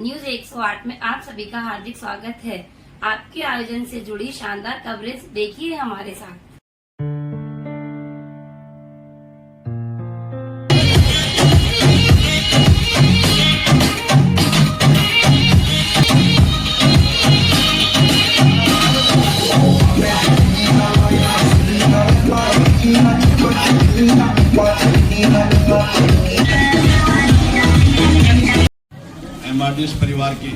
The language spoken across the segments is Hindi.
न्यूज 108 में आप सभी का हार्दिक स्वागत है। आपके आयोजन से जुड़ी शानदार कवरेज देखिए हमारे साथ। एमआरडीएस परिवार की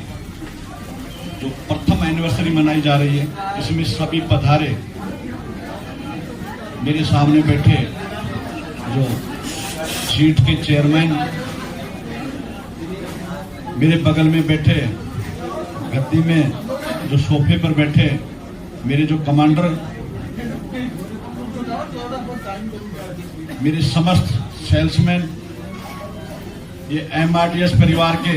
जो प्रथम एनिवर्सरी मनाई जा रही है, इसमें सभी पधारे मेरे सामने बैठे जो सीट के चेयरमैन, मेरे बगल में बैठे गद्दी में जो सोफे पर बैठे मेरे जो कमांडर, मेरे समस्त सेल्समैन, ये एमआरडीएस परिवार के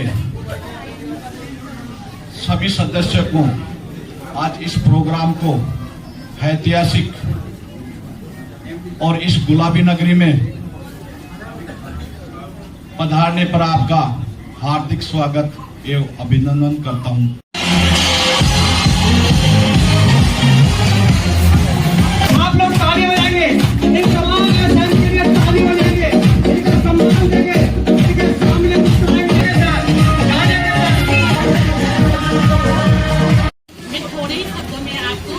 सभी सदस्यों को आज इस प्रोग्राम को ऐतिहासिक और इस गुलाबी नगरी में पधारने पर आपका हार्दिक स्वागत एवं अभिनंदन करता हूं। आप लोग ताली बजाएंगे, इन तमाम एहसान के लिए ताली बजाएंगे, इनका सम्मान देंगे, इनके सामने मुस्कुराएंगे। मैं थोड़े ही शब्दों में आपको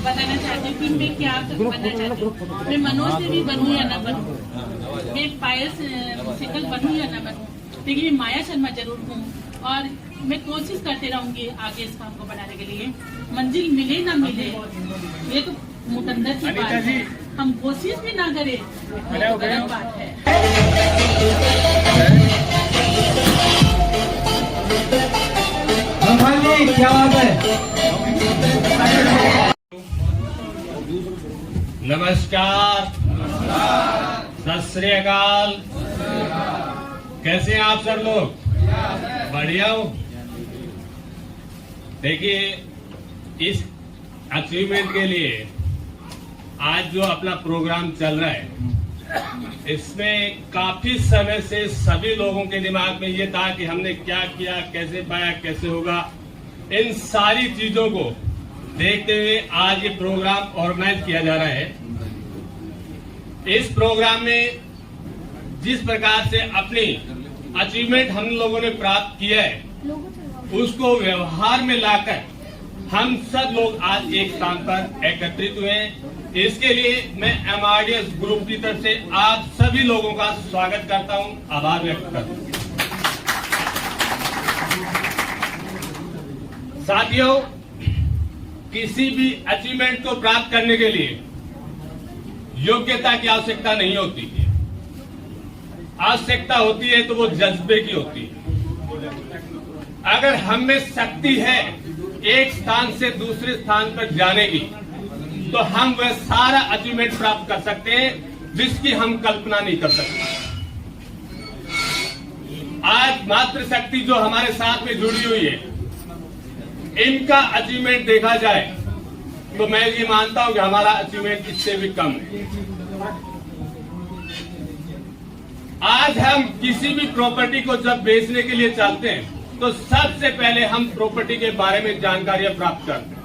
बताना चाहती हूँ कि मैं क्या बनना चाहती हूँ। मैं मनोज देवी बनूं या न बनूं, मैं पायल सिकल बनूं या न बनूं, लेकिन मैं माया शर्मा जरूर हूँ और मैं कोशिश करते रहूंगी आगे इस काम को बढ़ाने के लिए। मंजिल मिले ना मिले ये तो मुकद्दर की बात है, हम कोशिश भी ना करें तो गलत बात है। क्या बात है। नमस्कार, सत श्री अकाल। कैसे हैं आप सब लोग? बढ़िया हो। देखिए, इस अचीवमेंट के लिए आज जो अपना प्रोग्राम चल रहा है, इसमें काफी समय से सभी लोगों के दिमाग में ये था कि हमने क्या किया, कैसे पाया, कैसे होगा। इन सारी चीजों को देखते हुए आज ये प्रोग्राम ऑर्गेनाइज किया जा रहा है। इस प्रोग्राम में जिस प्रकार से अपनी अचीवमेंट हम लोगों ने प्राप्त किया है, उसको व्यवहार में लाकर हम सब लोग आज एक स्थान पर एकत्रित हुए हैं। इसके लिए मैं एमआरडीएस ग्रुप की तरफ से आप सभी लोगों का स्वागत करता हूं, आभार व्यक्त करता हूं। साथियों, किसी भी अचीवमेंट को प्राप्त करने के लिए योग्यता की आवश्यकता नहीं होती है। आवश्यकता होती है तो वो जज्बे की होती है। अगर हम में शक्ति है एक स्थान से दूसरे स्थान पर जाने की, तो हम वह सारा अचीवमेंट प्राप्त कर सकते हैं जिसकी हम कल्पना नहीं कर सकते। आज मातृशक्ति जो हमारे साथ में जुड़ी हुई है, इनका अचीवमेंट देखा जाए तो मैं ये मानता हूं कि हमारा अचीवमेंट इससे भी कम है। आज हम किसी भी प्रॉपर्टी को जब बेचने के लिए चलते हैं तो सबसे पहले हम प्रॉपर्टी के बारे में जानकारियां प्राप्त करते हैं।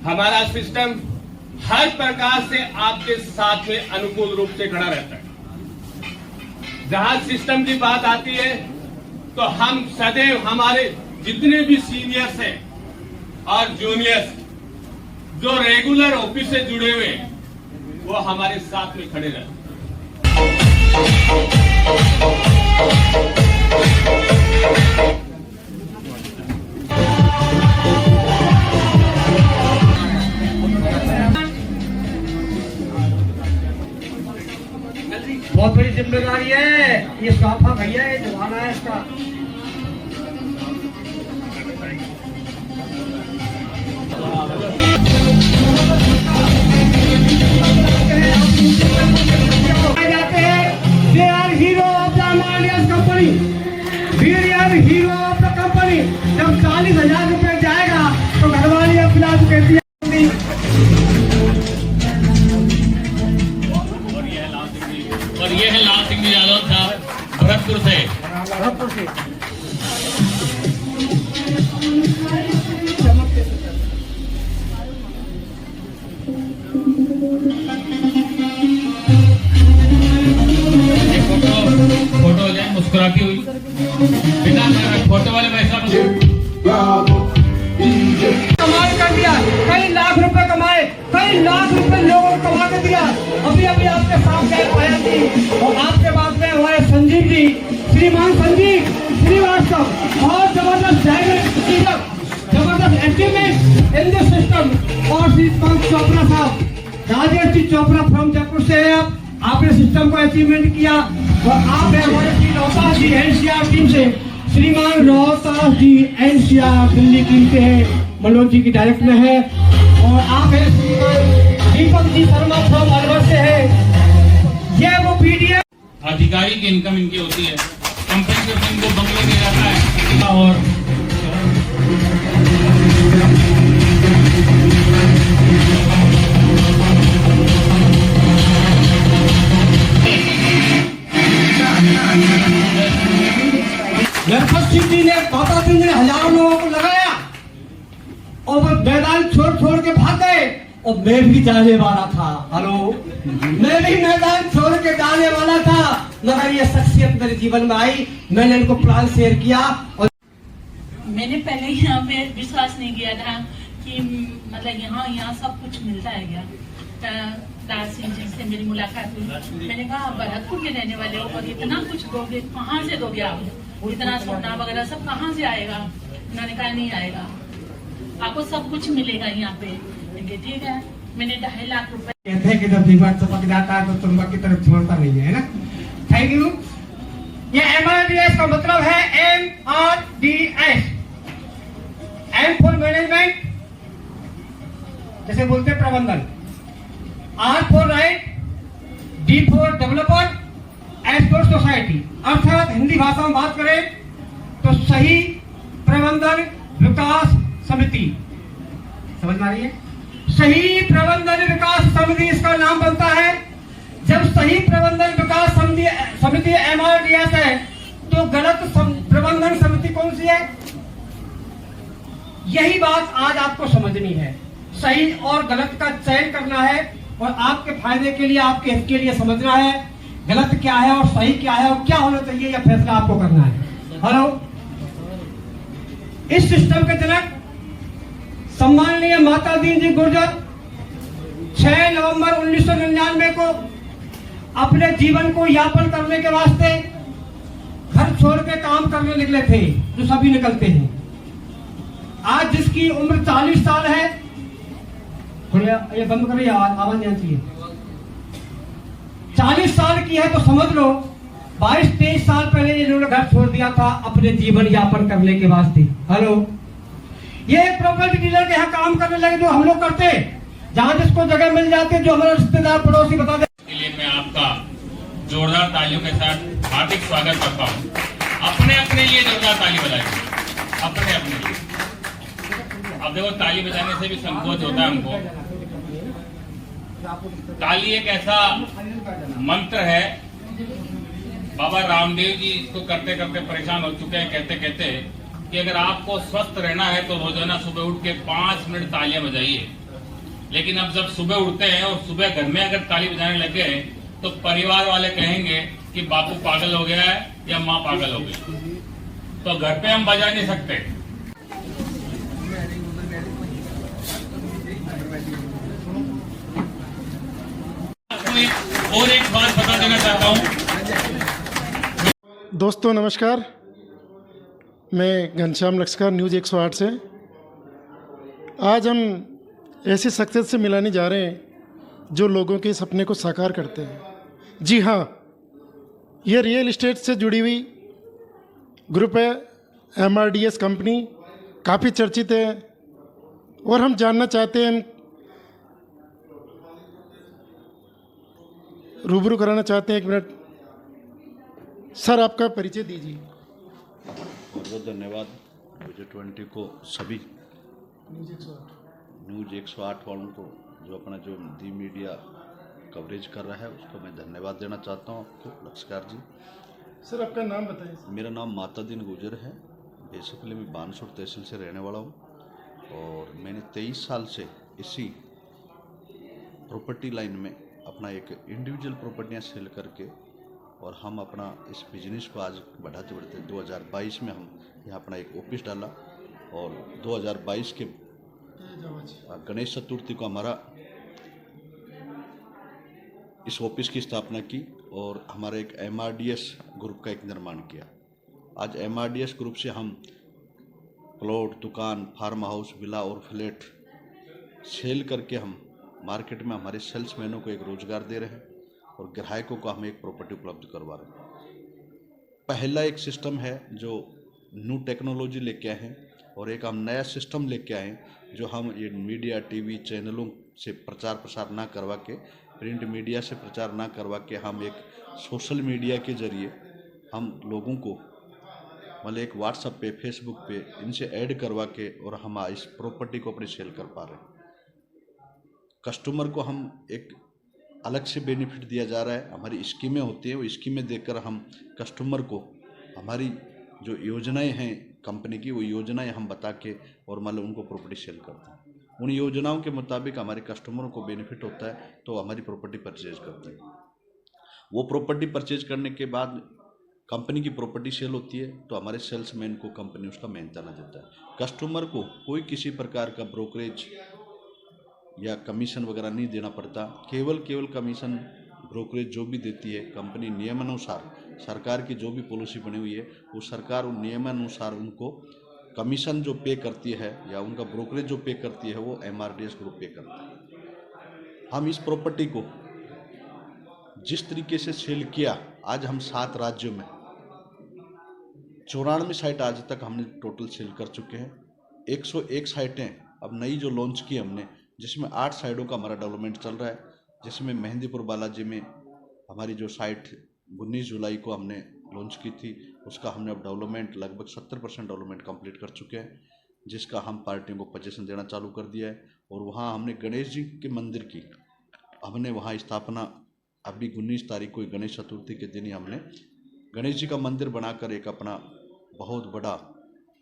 हमारा सिस्टम हर प्रकार से आपके साथ में अनुकूल रूप से खड़ा रहता है। जहां सिस्टम की बात आती है तो हम सदैव हमारे जितने भी सीनियर्स हैं और जूनियर्स जो रेगुलर ऑफिस से जुड़े हुए हैं, वो हमारे साथ में खड़े रहते हैं। बहुत बड़ी जिम्मेदारी है। ये साफा भैया है, जमाना है इसका। जाते हैं, they are hero of the MRDS company, we are hero of the company। जब 40,000 रुपए जाएगा तो घरवाली अपना कहती है। और ये है लाल सिंह यादव साहब भरतपुर से। श्रीमान संजीव श्रीवास्तव, बहुत जबरदस्त जबरदस्त अचीवमेंट इन दिस सिस्टम। और श्री पंकज चोपड़ा साहब, राजेश जी चोपड़ा फ्रॉम जयपुर से है, आपने सिस्टम को अचीवमेंट किया। और आप है हमारे श्री रोहतास जी एनसीआर टीम से, श्रीमान रोहतास जी एनसीआर दिल्ली टीम से है, मनोज जी की डायरेक्ट में है। और आप है दीपक जी शर्मा फ्रॉम अलवर से है। ये वो पीडीएफ अधिकारी की इनकम इनकी होती है, कंपनी इनको बंगले दिया जाता है। और नरपत सिंह जी ने बाबा सिंह ने हजारों लोगों को लगाया और वो मैदान छोड़ के भाग गए। और मैं भी जाने वाला था, हेलो, मैं भी मैदान छोड़ के जाने वाला था, मगर ये शख्सियत मेरे जीवन में आई, मैंने इनको प्लान शेयर किया। और मैंने पहले यहाँ पे विश्वास नहीं किया था कि मतलब यहाँ सब कुछ मिलता है क्या। दास सिंह जी से मेरी मुलाकात हुई, मैंने कहा आप भरतपुर के रहने वाले हो और इतना कुछ दोगे, कहाँ से दोगे आप, इतना सोना वगैरह सब कहाँ से आएगा। उन्होंने कहा नहीं आएगा, आपको सब कुछ मिलेगा यहाँ पे। ठीक है, मैंने 2.5 लाख रुपए। कहते हैं कि जब दीवार चपक जाता है तो तुम की तरफ छोड़ता नहीं है ना। Thank you. ये MRDS का मतलब है MRDS, M फॉर मैनेजमेंट, जैसे बोलते हैं प्रबंधन, R for right, D for developer, S for society. अर्थात हिंदी भाषा में बात करें तो सही प्रबंधन विकास समिति, समझ में आ रही है। सही प्रबंधन विकास समिति इसका नाम बनता है। जब सही प्रबंधन विकास समिति MRDS है तो गलत प्रबंधन समिति कौन सी है? यही बात आज आपको समझनी है। सही और गलत का चयन करना है और आपके फायदे के लिए, आपके हित के लिए समझना है गलत क्या है और सही क्या है और क्या होना चाहिए, यह फैसला आपको करना है। हेलो, इस सिस्टम के जनक सम्माननीय माता दीन जी गुर्जर 6 नवंबर 1999 को अपने जीवन को यापन करने के वास्ते घर छोड़ के काम करने निकले थे, जो सभी निकलते हैं। आज जिसकी उम्र 40 साल है, ये बंद करिए, आवाज नहीं आती है, 40 साल की है तो समझ लो 22-23 साल पहले इन्होंने घर छोड़ दिया था अपने जीवन यापन करने के वास्ते। हेलो, ये एक प्रॉपर्टी डीलर के यहाँ काम करने लगे, जो हम लोग करते हैं, जहाँ जिसको जगह मिल जाती है, जो हमारे रिश्तेदार पड़ोसी बता दे। इसके लिए मैं आपका जोरदार तालियों के साथ हार्दिक स्वागत करता हूँ। अपने लिए जोरदार ताली बजाइए, अपने लिए। अब देखो, ताली बजाने से भी संकोच होता है हमको। ताली एक ऐसा मंत्र है, बाबा रामदेव जी इसको करते करते परेशान हो चुके हैं, कहते कहते कि अगर आपको स्वस्थ रहना है तो रोजाना सुबह उठ के 5 मिनट तालियां बजाइए। लेकिन अब जब सुबह उठते हैं और सुबह घर में अगर ताली बजाने लगे तो परिवार वाले कहेंगे कि बापू पागल हो गया है या माँ पागल हो गई, तो घर पे हम बजा नहीं सकते। और एक बात बता देना चाहता हूँ। दोस्तों नमस्कार, मैं घनश्याम लक्ष्कर न्यूज़ 108 से। आज हम ऐसी शख्सियत से मिलाने जा रहे हैं जो लोगों के सपने को साकार करते हैं। जी हाँ, यह रियल इस्टेट से जुड़ी हुई ग्रुप है, MRDS कंपनी, काफ़ी चर्चित है। और हम जानना चाहते हैं, रूबरू कराना चाहते हैं। 1 मिनट सर, आपका परिचय दीजिए। बहुत बहुत धन्यवाद विजय 20 को, सभी न्यूज़ 108 वालों को जो अपना जो दी मीडिया कवरेज कर रहा है, उसको मैं धन्यवाद देना चाहता हूँ आपको, लक्ष्कर जी। सर आपका नाम बताइए। मेरा नाम माता दिन गुजर है। बेसिकली मैं बानसूर तहसील से रहने वाला हूँ और मैंने 23 साल से इसी प्रॉपर्टी लाइन में अपना एक इंडिविजुअल प्रॉपर्टियाँ सेल करके, और हम अपना इस बिजनेस को आज बढ़ाते बढ़ते 2022 में हम यहाँ अपना एक ऑफिस डाला और 2022 के गणेश चतुर्थी को हमारा इस ऑफिस की स्थापना की और हमारा एक MRDS ग्रुप का एक निर्माण किया। आज MRDS ग्रुप से हम प्लॉट, दुकान, फार्म हाउस, विला और फ्लैट सेल करके हम मार्केट में हमारे सेल्समैनों को एक रोज़गार दे रहे हैं और ग्राहकों को हम एक प्रॉपर्टी उपलब्ध करवा रहे हैं। पहला एक सिस्टम है जो न्यू टेक्नोलॉजी लेके आए हैं और एक हम नया सिस्टम लेके आए हैं जो हम ये मीडिया, टीवी चैनलों से प्रचार प्रसार ना करवा के, प्रिंट मीडिया से प्रचार ना करवा के, हम एक सोशल मीडिया के ज़रिए हम लोगों को मतलब एक व्हाट्सएप पे, फेसबुक पे इनसे ऐड करवा के और हम इस प्रॉपर्टी को अपनी सेल कर पा रहे हैं। कस्टमर को हम एक अलग से बेनिफिट दिया जा रहा है। हमारी स्कीमें होती हैं, वो स्कीमें देकर हम कस्टमर को हमारी जो योजनाएं हैं कंपनी की, वो योजनाएं हम बता के और मतलब उनको प्रॉपर्टी सेल करते हैं। उन योजनाओं के मुताबिक हमारे कस्टमरों को बेनिफिट होता है तो हमारी प्रॉपर्टी परचेज करते हैं। वो प्रॉपर्टी परचेज करने के बाद कंपनी की प्रॉपर्टी सेल होती है तो हमारे सेल्समैन को कंपनी उसका मेहनताना देता है। कस्टमर को कोई किसी प्रकार का ब्रोकरेज या कमीशन वगैरह नहीं देना पड़ता। केवल कमीशन ब्रोकरेज जो भी देती है कंपनी नियमानुसार, सरकार की जो भी पॉलिसी बनी हुई है वो सरकार उन नियमानुसार उनको कमीशन जो पे करती है या उनका ब्रोकरेज जो पे करती है वो MRDS ग्रुप पे करता है। हम इस प्रॉपर्टी को जिस तरीके से सेल किया, आज हम 7 राज्यों में 94 साइट आज तक हमने टोटल सेल कर चुके हैं। 101 साइटें अब नई जो लॉन्च की हमने, जिसमें 8 साइटों का हमारा डेवलपमेंट चल रहा है, जिसमें मेहंदीपुर बालाजी में हमारी जो साइट 19 जुलाई को हमने लॉन्च की थी, उसका हमने अब डेवलपमेंट लगभग 70% डेवलपमेंट कंप्लीट कर चुके हैं, जिसका हम पार्टियों को पोजीशन देना चालू कर दिया है। और वहाँ हमने गणेश जी के मंदिर की हमने वहाँ स्थापना अभी 19 तारीख को गणेश चतुर्थी के दिन ही हमने गणेश जी का मंदिर बनाकर एक अपना बहुत बड़ा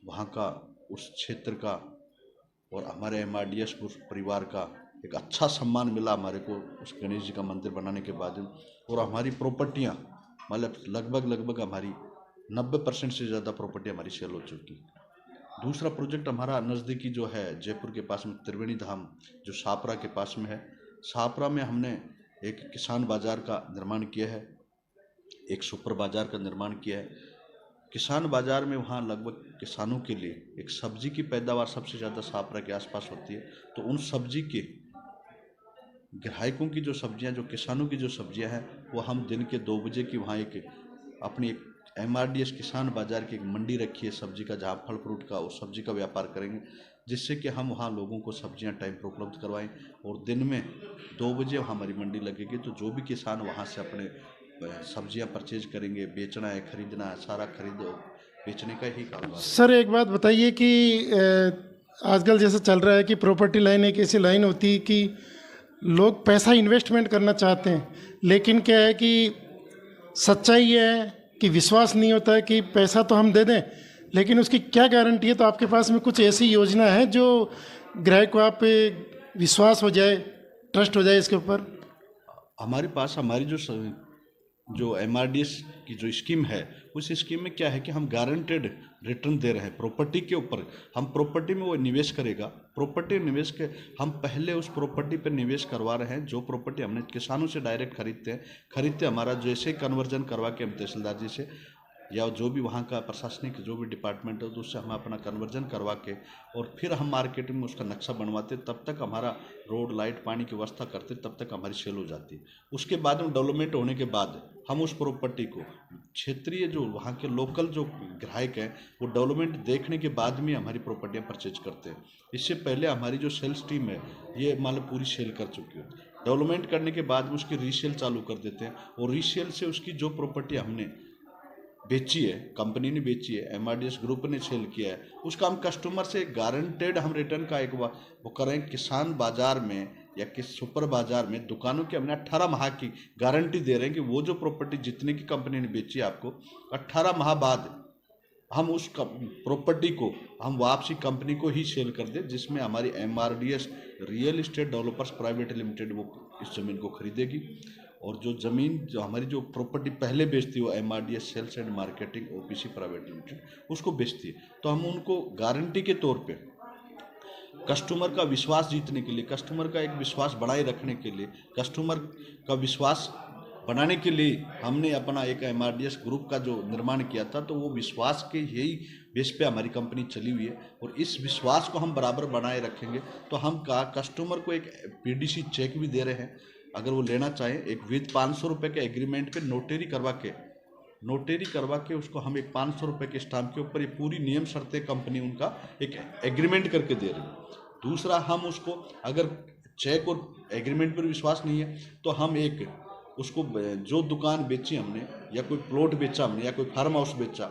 वहाँ का उस क्षेत्र का और हमारे MRDS परिवार का एक अच्छा सम्मान मिला हमारे को उस गणेश जी का मंदिर बनाने के बाद। और हमारी प्रॉपर्टियाँ मतलब लगभग हमारी 90% से ज़्यादा प्रॉपर्टी हमारी सेल हो चुकी। दूसरा प्रोजेक्ट हमारा नज़दीकी जो है जयपुर के पास में त्रिवेणी धाम जो शाहपुरा के पास में है, शाहपुरा में हमने एक किसान बाज़ार का निर्माण किया है, एक सुपर बाज़ार का निर्माण किया है। किसान बाज़ार में वहाँ लगभग किसानों के लिए एक सब्जी की पैदावार सबसे ज़्यादा शाहपुरा के आसपास होती है, तो उन सब्जी के ग्राहकों की जो सब्जियां, जो किसानों की जो सब्जियां हैं, वो हम दिन के 2 बजे की वहाँ एक अपनी एक MRDS किसान बाज़ार की एक मंडी रखी है सब्जी का, जहाँ फल फ्रूट का और सब्जी का व्यापार करेंगे, जिससे कि हम वहाँ लोगों को सब्जियां टाइम पर उपलब्ध करवाएं। और दिन में 2 बजे हमारी मंडी लगेगी, तो जो भी किसान वहाँ से अपने सब्जियां परचेज करेंगे, बेचना है, खरीदना है, सारा खरीद और बेचने का ही कारोबार। सर एक बात बताइए कि आजकल जैसे चल रहा है कि प्रॉपर्टी लाइन एक ऐसी लाइन होती है कि लोग पैसा इन्वेस्टमेंट करना चाहते हैं, लेकिन क्या है कि सच्चाई है कि विश्वास नहीं होता है कि पैसा तो हम दे दें लेकिन उसकी क्या गारंटी है। तो आपके पास में कुछ ऐसी योजना है जो ग्राहक को आप पे विश्वास हो जाए, ट्रस्ट हो जाए इसके ऊपर? हमारे पास हमारी जो MRDS की जो स्कीम है, उस स्कीम में क्या है कि हम गारंटेड रिटर्न दे रहे हैं प्रॉपर्टी के ऊपर। हम प्रॉपर्टी में वो निवेश करेगा, प्रॉपर्टी निवेश के हम पहले उस प्रॉपर्टी पर निवेश करवा रहे हैं। जो प्रॉपर्टी हमने किसानों से डायरेक्ट खरीदते हमारा जैसे कन्वर्जन करवा के हम तहसीलदार जी से या जो भी वहाँ का प्रशासनिक जो भी डिपार्टमेंट है तो उससे हम अपना कन्वर्जन करवा के और फिर हम मार्केटिंग में उसका नक्शा बनवाते, तब तक हमारा रोड, लाइट, पानी की व्यवस्था करते, तब तक हमारी सेल हो जाती है। उसके बाद में डेवलपमेंट होने के बाद हम उस प्रॉपर्टी को क्षेत्रीय जो वहाँ के लोकल जो ग्राहक हैं वो डेवलपमेंट देखने के बाद में हमारी प्रॉपर्टियाँ परचेज करते हैं। इससे पहले हमारी जो सेल्स टीम है ये मतलब पूरी सेल कर चुकी है। डेवलपमेंट करने के बाद में उसकी रीसेल चालू कर देते हैं और रीसेल से उसकी जो प्रॉपर्टी हमने बेची है, कंपनी ने बेची है, MRDS ग्रुप ने सेल किया है, उसका हम कस्टमर से गारंटेड हम रिटर्न का एक वो करें। किसान बाज़ार में या किस सुपर बाज़ार में दुकानों की हमने 18 माह की गारंटी दे रहे हैं कि वो जो प्रॉपर्टी जितने की कंपनी ने बेची है आपको 18 माह बाद हम उस प्रॉपर्टी को हम वापसी कंपनी को ही सेल कर दें, जिसमें हमारी MRDS real estate developers private limited वो इस ज़मीन को खरीदेगी और जो ज़मीन जो हमारी जो प्रॉपर्टी पहले बेचती है वो MRDS sales and marketing OPC private limited उसको बेचती है। तो हम उनको गारंटी के तौर पे कस्टमर का विश्वास जीतने के लिए, कस्टमर का एक विश्वास बढ़ाए रखने के लिए, कस्टमर का विश्वास बनाने के लिए हमने अपना एक MRDS ग्रुप का जो निर्माण किया था। तो वो विश्वास के यही बेस पे हमारी कंपनी चली हुई है और इस विश्वास को हम बराबर बनाए रखेंगे। तो हम कस्टमर को एक PDC चेक भी दे रहे हैं, अगर वो लेना चाहें एक विद 500 रुपये के एग्रीमेंट पे नोटरी करवा के उसको हम एक 500 रुपये के स्टाम्प के ऊपर ये पूरी नियम शर्तें कंपनी उनका एक एग्रीमेंट करके दे रही है। दूसरा, हम उसको अगर चेक और एग्रीमेंट पर विश्वास नहीं है तो हम एक उसको जो दुकान बेची हमने या कोई प्लॉट बेचा हमने या कोई फार्म हाउस बेचा,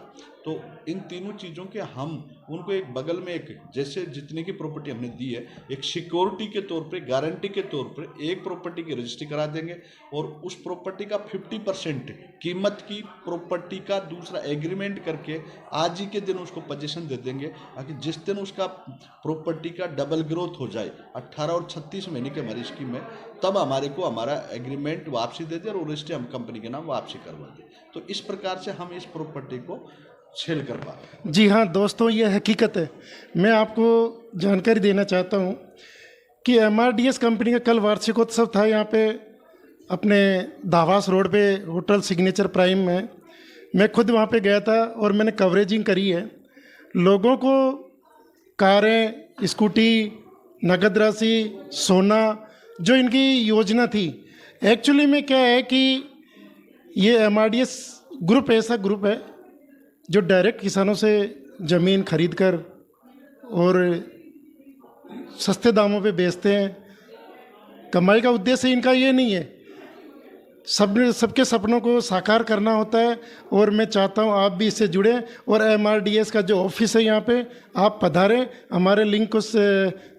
तो इन तीनों चीज़ों के हम उनको एक बगल में एक जैसे जितने की प्रॉपर्टी हमने दी है एक सिक्योरिटी के तौर पे, गारंटी के तौर पे एक प्रॉपर्टी की रजिस्ट्री करा देंगे और उस प्रॉपर्टी का 50% कीमत की प्रॉपर्टी का दूसरा एग्रीमेंट करके आज ही के दिन उसको पोजीशन दे देंगे, ताकि जिस दिन उसका प्रॉपर्टी का डबल ग्रोथ हो जाए 18 और 36 महीने की हमारी स्कीम है, तब हमारे को हमारा एग्रीमेंट वापसी दे दे और रजिस्ट्री हम कंपनी के नाम वापसी करवा दें। तो इस प्रकार से हम इस प्रॉपर्टी को सेल कर पाए। जी हाँ दोस्तों, ये हकीकत है। मैं आपको जानकारी देना चाहता हूँ कि MRDS कंपनी का कल वार्षिकोत्सव था यहाँ पे अपने दावास रोड पे होटल सिग्नेचर प्राइम में। मैं खुद वहाँ पे गया था और मैंने कवरेजिंग करी है। लोगों को कारें, स्कूटी, नगद राशि, सोना, जो इनकी योजना थी, एक्चुअली में क्या है कि ये MRDS ग्रुप ऐसा ग्रुप है जो डायरेक्ट किसानों से ज़मीन खरीद कर और सस्ते दामों पे बेचते हैं। कमाई का उद्देश्य इनका ये नहीं है, सबके सपनों को साकार करना होता है। और मैं चाहता हूँ आप भी इससे जुड़ें और MRDS का जो ऑफिस है यहाँ पे आप पधारें, हमारे लिंक को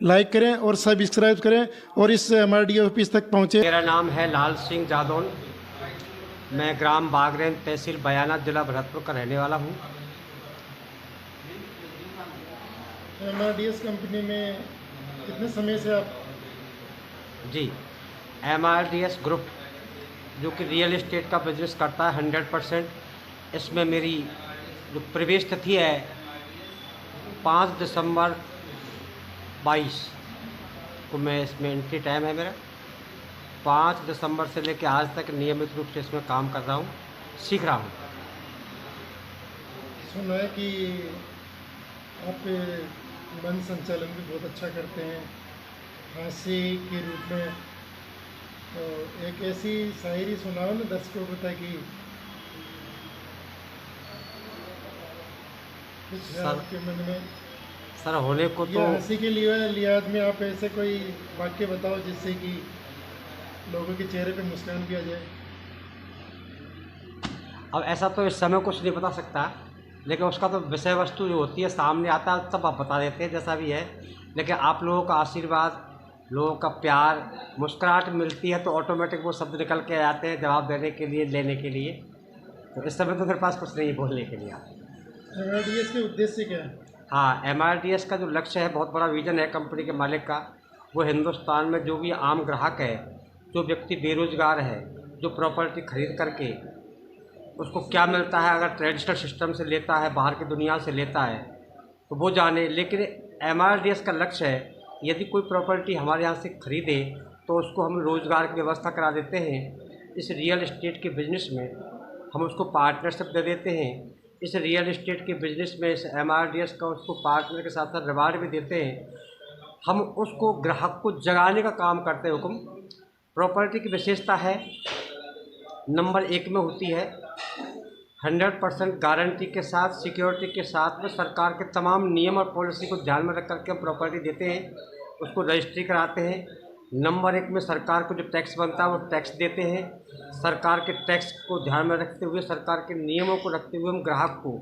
लाइक करें और सब्सक्राइब करें और इस MRDS ऑफिस तक पहुँचे। मेरा नाम है लाल सिंह जादौन, मैं ग्राम बागरेन, तहसील बयाना, जिला भरतपुर का रहने वाला हूँ। MRDS कंपनी में कितने समय से आप? जी, MRDS ग्रुप जो कि रियल एस्टेट का बिजनेस करता है 100%। इसमें मेरी जो प्रवेश तिथि है 5 दिसंबर 22 को मैं इसमें एंट्री टाइम है मेरा। 5 दिसंबर से लेकर आज तक नियमित रूप से इसमें काम कर रहा हूँ, सीख रहा हूँ। सुना है कि आप मन संचालन भी बहुत अच्छा करते हैं हास्य के रूप में, तो एक ऐसी शायरी सुनाओ ना दर्शकों को, ताकि कुछ आपके मन में सर होने को तो हंसी के लिए लिहाज में आप ऐसे कोई वाक्य बताओ जिससे कि लोगों के चेहरे पे मुस्कान भी आ जाए। अब ऐसा तो इस समय कुछ नहीं बता सकता, लेकिन उसका तो विषय वस्तु जो होती है सामने आता है तब आप बता देते हैं जैसा भी है। लेकिन आप लोगों का आशीर्वाद, लोगों का प्यार, मुस्कुराहट मिलती है तो ऑटोमेटिक वो शब्द निकल के आते हैं जवाब देने के लिए, लेने के लिए। तो इस समय तो मेरे पास कुछ नहीं बोलने के लिए। MRDS के उद्देश्य क्या है? हाँ, MRDS का जो लक्ष्य है, बहुत बड़ा विजन है कंपनी के मालिक का, वो हिंदुस्तान में जो भी आम ग्राहक है, जो व्यक्ति बेरोजगार है, जो प्रॉपर्टी खरीद करके उसको क्या मिलता है अगर ट्रेडिशनल सिस्टम से लेता है, बाहर की दुनिया से लेता है, तो वो जाने। लेकिन MRDS का लक्ष्य है यदि कोई प्रॉपर्टी हमारे यहाँ से खरीदे तो उसको हम रोज़गार की व्यवस्था करा देते हैं। इस रियल एस्टेट के बिज़नेस में हम उसको पार्टनरशिप दे देते हैं। इस रियल एस्टेट के बिज़नेस में इस MRDS का उसको पार्टनर के साथ साथ रिवार्ड भी देते हैं। हम उसको ग्राहक को जगाने का काम करते हैं। हुक्म प्रॉपर्टी की विशेषता है नंबर 1 में होती है 100% गारंटी के साथ, सिक्योरिटी के साथ में सरकार के तमाम नियम और पॉलिसी को ध्यान में रख करके हम प्रॉपर्टी देते हैं, उसको रजिस्ट्री कराते हैं। नंबर 1 में सरकार को जो टैक्स बनता है वो टैक्स देते हैं। सरकार के टैक्स को ध्यान में रखते हुए, सरकार के नियमों को रखते हुए हम ग्राहक को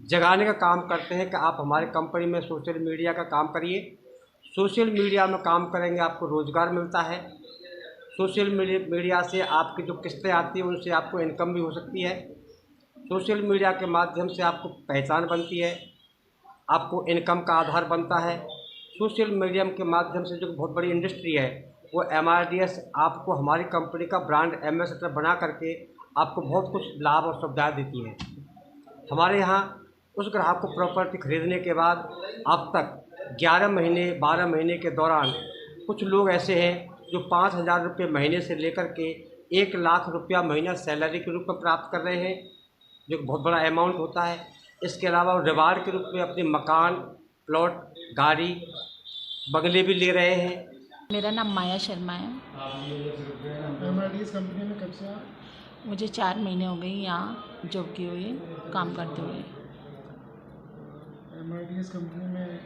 जगाने का काम करते हैं कि आप हमारे कंपनी में सोशल मीडिया का काम करिए। सोशल मीडिया में काम करेंगे आपको रोज़गार मिलता है। सोशल मीडिया से आपकी जो किस्तें आती हैं उनसे आपको इनकम भी हो सकती है। सोशल मीडिया के माध्यम से आपको पहचान बनती है, आपको इनकम का आधार बनता है। सोशल मीडिया के माध्यम से जो बहुत बड़ी इंडस्ट्री है वो MRDS आपको हमारी कंपनी का ब्रांड एम्बेसडर बना करके आपको बहुत कुछ लाभ और सुविधाएं देती है। हमारे यहाँ उस ग्राहक को प्रॉपर्टी खरीदने के बाद अब तक 11 महीने 12 महीने के दौरान कुछ लोग ऐसे हैं जो 5,000 रुपये महीने से लेकर के 1 लाख रुपया महीना सैलरी के रूप में प्राप्त कर रहे हैं, जो कि बहुत बड़ा अमाउंट होता है। इसके अलावा वो रिवार्ड के रूप में अपने मकान, प्लॉट, गाड़ी, बंगले भी ले रहे हैं। मेरा नाम माया शर्मा है। MRDS कंपनी में कब से आप? मुझे 4 महीने हो गए यहाँ जॉब किए हुए, काम करते हुए। MRDS कंपनी में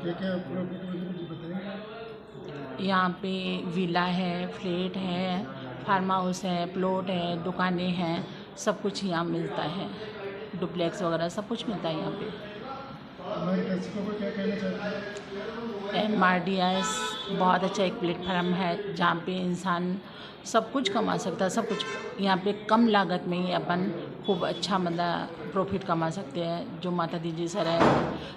क्या प्रॉफिट वगैरह मुझे बताएंगे? यहाँ पे विला है, फ्लैट है, फार्म हाउस है, प्लॉट है, दुकानें हैं, सब कुछ यहाँ मिलता है। डुप्लेक्स वगैरह सब कुछ मिलता है यहाँ पे। हमारे दर्शकों को क्या कहना चाहते हैं? MRDS बहुत अच्छा एक प्लेटफार्म है जहाँ पे इंसान सब कुछ कमा सकता है, सब कुछ यहाँ पे कम लागत में ही अपन खूब अच्छा मतलब प्रॉफिट कमा सकते हैं। जो माता दीदी सर है,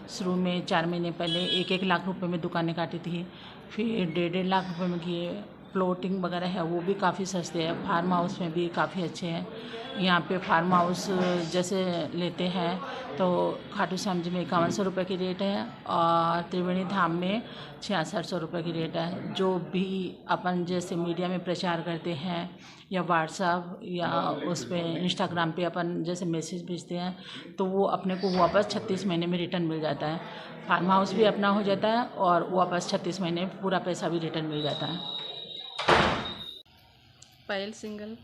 शुरू में 4 महीने पहले 1-1 लाख रुपए में दुकानें काटी थी, फिर 1.5 लाख रुपए में किए। प्लॉटिंग वगैरह है वो भी काफ़ी सस्ते हैं। फार्म हाउस में भी काफ़ी अच्छे हैं। यहाँ पे फार्म हाउस जैसे लेते हैं तो खाटू श्याम जी में 5100 रुपये की रेट है और त्रिवेणी धाम में 6600 रुपये की रेट है। जो भी अपन जैसे मीडिया में प्रचार करते हैं या व्हाट्सएप या उस पर इंस्टाग्राम पे अपन जैसे मैसेज भेजते हैं तो वो अपने को वापस 36 महीने में रिटर्न मिल जाता है। फार्म हाउस भी अपना हो जाता है और वापस 36 महीने में पूरा पैसा भी रिटर्न मिल जाता है। पायल सिंगल।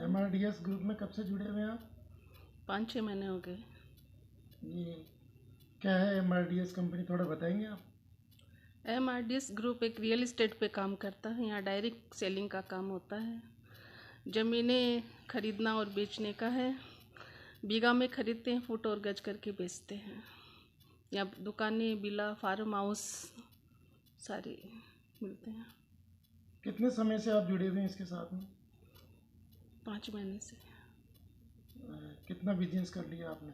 MRDS ग्रुप में कब से जुड़े हुए हैं आप? 5-6 महीने हो गए। ये क्या है MRDS कंपनी, थोड़ा बताएंगे आप? MRDS ग्रुप एक रियल इस्टेट पे काम करता है। यहाँ डायरेक्ट सेलिंग का काम होता है। ज़मीनें खरीदना और बेचने का है। बीघा में खरीदते हैं, फुट और गज करके बेचते हैं। यहाँ दुकानें, विला, फार्म हाउस सारे मिलते हैं। कितने समय से आप जुड़े हुए हैं इसके साथ में? 5 महीने से। कितना बिजनेस कर लिया आपने?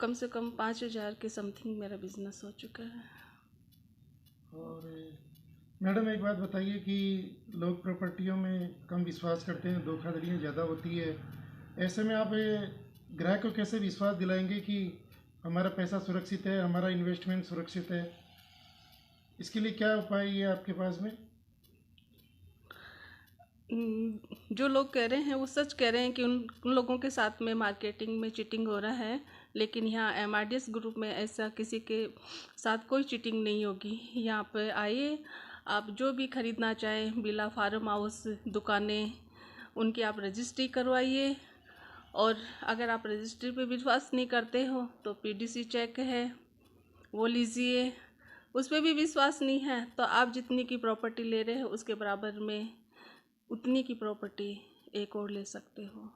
कम से कम 5,000 के समथिंग मेरा बिजनेस हो चुका है। और मैडम एक बात बताइए कि लोग प्रॉपर्टियों में कम विश्वास करते हैं, धोखाधड़ियाँ ज़्यादा होती है। ऐसे में आप ग्राहक को कैसे विश्वास दिलाएंगे कि हमारा पैसा सुरक्षित है, हमारा इन्वेस्टमेंट सुरक्षित है? इसके लिए क्या उपाय है आपके पास में? जो लोग कह रहे हैं वो सच कह रहे हैं कि उन लोगों के साथ में मार्केटिंग में चीटिंग हो रहा है, लेकिन यहाँ MRDS ग्रुप में ऐसा किसी के साथ कोई चीटिंग नहीं होगी। यहाँ पर आइए, आप जो भी खरीदना चाहें, विला, फार्म हाउस, दुकानें, उनकी आप रजिस्ट्री करवाइए। और अगर आप रजिस्ट्री पे विश्वास नहीं करते हो तो PDC चेक है वो लीजिए। उस पर भी विश्वास नहीं है तो आप जितनी की प्रॉपर्टी ले रहे हो उसके बराबर में उतनी की प्रॉपर्टी एक और ले सकते हो।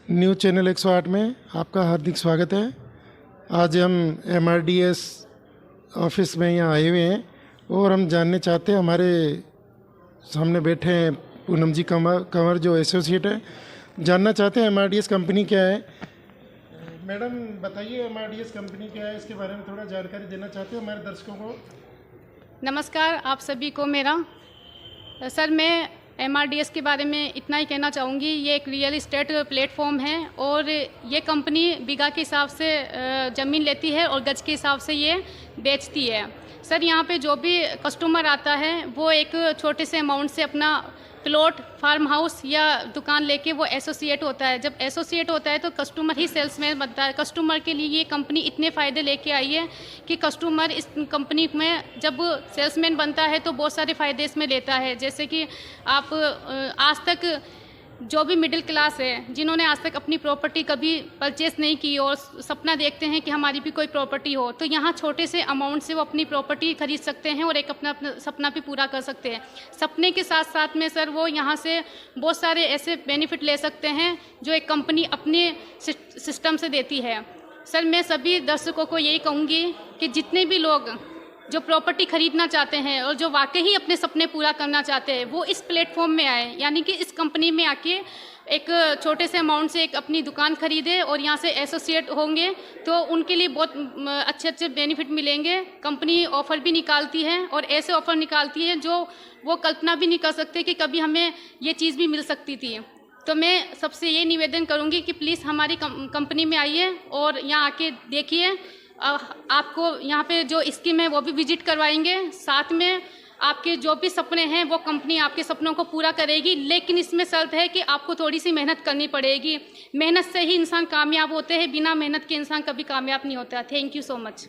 न्यूज़ चैनल 108 में आपका हार्दिक स्वागत है। आज हम MRDS ऑफिस में यहाँ आए हुए हैं और हम जानने चाहते हैं, हमारे सामने बैठे हैं पूनम जी कंवर जो एसोसिएट है, जानना चाहते हैं MRDS कंपनी क्या है। मैडम बताइए MRDS कंपनी क्या है, इसके बारे में थोड़ा जानकारी देना चाहते हैं हमारे दर्शकों को। नमस्कार आप सभी को मेरा। सर मैं MRDS के बारे में इतना ही कहना चाहूँगी। ये एक रियल इस्टेट प्लेटफॉर्म है और ये कंपनी बीघा के हिसाब से ज़मीन लेती है और गज के हिसाब से ये बेचती है। सर यहाँ पे जो भी कस्टमर आता है वो एक छोटे से अमाउंट से अपना प्लॉट, फार्म हाउस या दुकान लेके वो एसोसिएट होता है। जब एसोसिएट होता है तो कस्टमर ही सेल्समैन बनता है। कस्टमर के लिए ये कंपनी इतने फ़ायदे लेके आई है कि कस्टमर इस कंपनी में जब सेल्समैन बनता है तो बहुत सारे फ़ायदे इसमें लेता है। जैसे कि आप आज तक जो भी मिडिल क्लास है, जिन्होंने आज तक अपनी प्रॉपर्टी कभी परचेस नहीं की और सपना देखते हैं कि हमारी भी कोई प्रॉपर्टी हो, तो यहाँ छोटे से अमाउंट से वो अपनी प्रॉपर्टी खरीद सकते हैं और एक अपना सपना भी पूरा कर सकते हैं। सपने के साथ साथ में सर वो यहाँ से बहुत सारे ऐसे बेनिफिट ले सकते हैं जो एक कंपनी अपने सिस्टम से देती है। सर मैं सभी दर्शकों को यही कहूँगी कि जितने भी लोग जो प्रॉपर्टी खरीदना चाहते हैं और जो वाकई ही अपने सपने पूरा करना चाहते हैं वो इस प्लेटफॉर्म में आए, यानी कि इस कंपनी में आके एक छोटे से अमाउंट से एक अपनी दुकान खरीदे और यहाँ से एसोसिएट होंगे तो उनके लिए बहुत अच्छे अच्छे बेनिफिट मिलेंगे। कंपनी ऑफ़र भी निकालती है और ऐसे ऑफ़र निकालती है जो वो कल्पना भी नहीं कर सकते कि कभी हमें ये चीज़ भी मिल सकती थी। तो मैं सबसे ये निवेदन करूंगी कि प्लीज़ हमारी कंपनी में आइए और यहाँ आके देखिए। आपको यहाँ पे जो स्कीम है वो भी विजिट करवाएंगे, साथ में आपके जो भी सपने हैं वो कंपनी आपके सपनों को पूरा करेगी, लेकिन इसमें शर्त है कि आपको थोड़ी सी मेहनत करनी पड़ेगी। मेहनत से ही इंसान कामयाब होते हैं, बिना मेहनत के इंसान कभी कामयाब नहीं होता। Thank you so much.